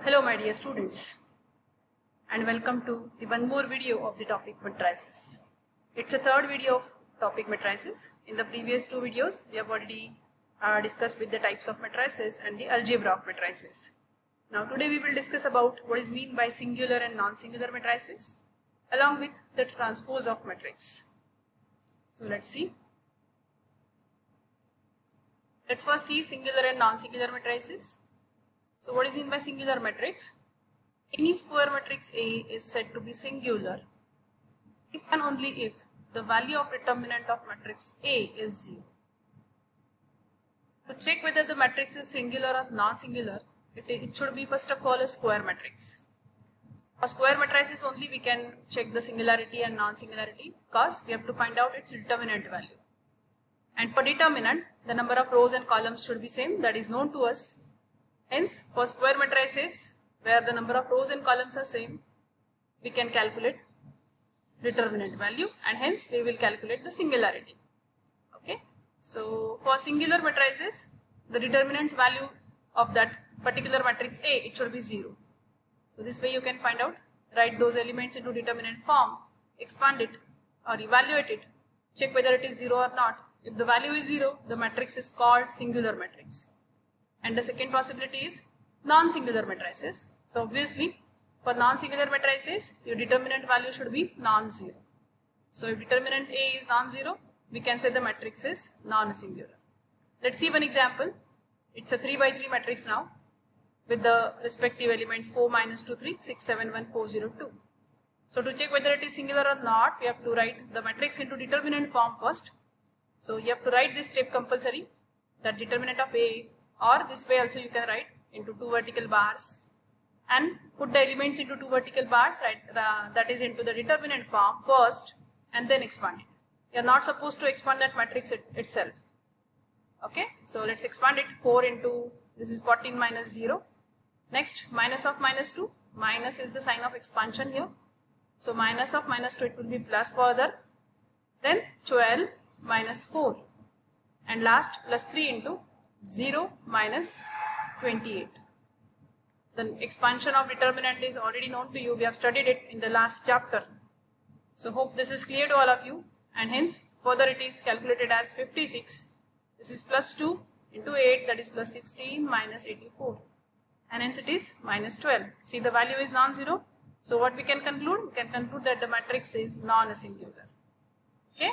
Hello my dear students, and welcome to the one more video of the topic matrices. It's a third video of topic matrices. In the previous two videos we have already discussed with the types of matrices and the algebra of matrices. Now today we will discuss about what is meant by singular and non-singular matrices along with the transpose of matrix. So let's see. Let's first see singular and non-singular matrices. So what is meant by singular matrix? Any square matrix A is said to be singular if and only if the value of determinant of matrix A is 0. To check whether the matrix is singular or non-singular, it should be first of all a square matrix. For square matrices only we can check the singularity and non-singularity because we have to find out its determinant value. And for determinant, the number of rows and columns should be same, that is known to us. Hence, for square matrices where the number of rows and columns are same, we can calculate determinant value and hence we will calculate the singularity. Okay. So, for singular matrices, the determinant's value of that particular matrix A, it should be 0. So, this way you can find out, write those elements into determinant form, expand it or evaluate it, check whether it is 0 or not. If the value is 0, the matrix is called singular matrix. And the second possibility is non-singular matrices. So obviously for non-singular matrices your determinant value should be non-zero. So if determinant A is non-zero, we can say the matrix is non-singular. Let's see one example. It's a 3 by 3 matrix now with the respective elements 4, minus 2, 3, 6, 7, 1, 4, 0, 2. So to check whether it is singular or not, we have to write the matrix into determinant form first. So you have to write this step compulsory, that determinant of A, or this way also you can write into 2 vertical bars and put the elements into 2 vertical bars, right, that is into the determinant form first and then expand it. You are not supposed to expand that matrix itself. Okay, so let's expand it. 4 into, this is 14 minus 0. Next, minus of minus 2, minus is the sign of expansion here. So minus of minus 2, it will be plus further. Then 12 minus 4 and last plus 3 into 0 minus 28. The expansion of determinant is already known to you. We have studied it in the last chapter. So hope this is clear to all of you, and hence further it is calculated as 56. This is plus 2 into 8, that is plus 16 minus 84, and hence it is minus 12. See, the value is non-zero. So what we can conclude? We can conclude that the matrix is non-singular. Okay.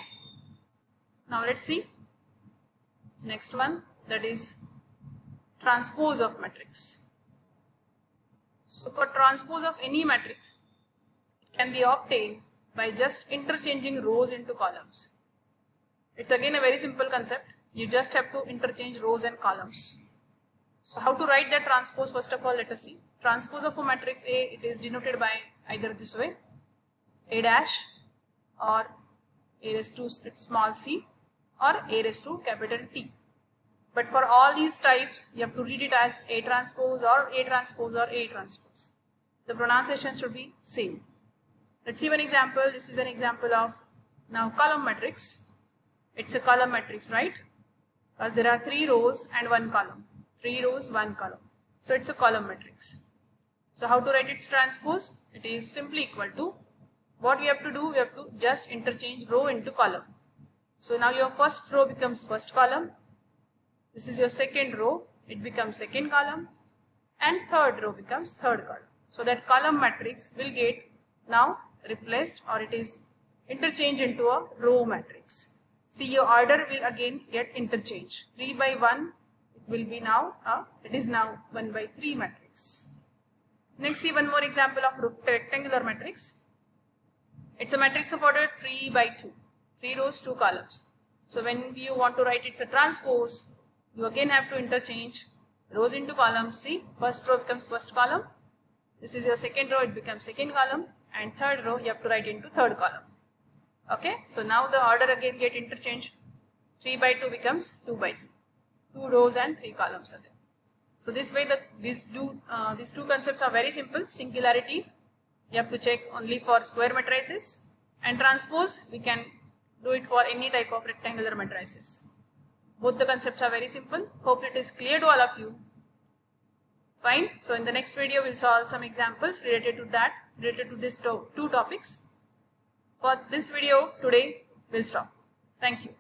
Now let's see next one, that is transpose of matrix. So for transpose of any matrix, it can be obtained by just interchanging rows into columns. It's again a very simple concept. You just have to interchange rows and columns. So how to write that transpose? First of all, let us see. Transpose of a matrix A, it is denoted by either this way, A dash, or A raised to small c, or A raised to capital T. But for all these types, you have to read it as A transpose or A transpose or A transpose. The pronunciation should be same. Let's see one example. This is an example of now column matrix. It's a column matrix, right? Because there are 3 rows and 1 column. 3 rows, 1 column. So it's a column matrix. So how to write its transpose? It is simply equal to, what we have to do, we have to just interchange row into column. So now your first row becomes first column. This is your second row, it becomes second column, and third row becomes third column. So that column matrix will get now replaced, or it is interchanged into a row matrix. See, your order will again get interchanged. 3 by 1, it will be now, it is now 1 by 3 matrix. Next, see one more example of rectangular matrix. It's a matrix of order 3 by 2, 3 rows, 2 columns. So when you want to write it's a transpose, you again have to interchange rows into columns. See, first row becomes first column. This is your second row, it becomes second column. And third row, you have to write into third column. Okay, so now the order again get interchanged. 3 by 2 becomes 2 by 3. 2 rows and 3 columns are there. So this way these two concepts are very simple. Singularity, you have to check only for square matrices. And transpose, we can do it for any type of rectangular matrices. Both the concepts are very simple. Hope it is clear to all of you. Fine. So in the next video, we'll solve some examples related to these two topics. For this video today, we'll stop. Thank you.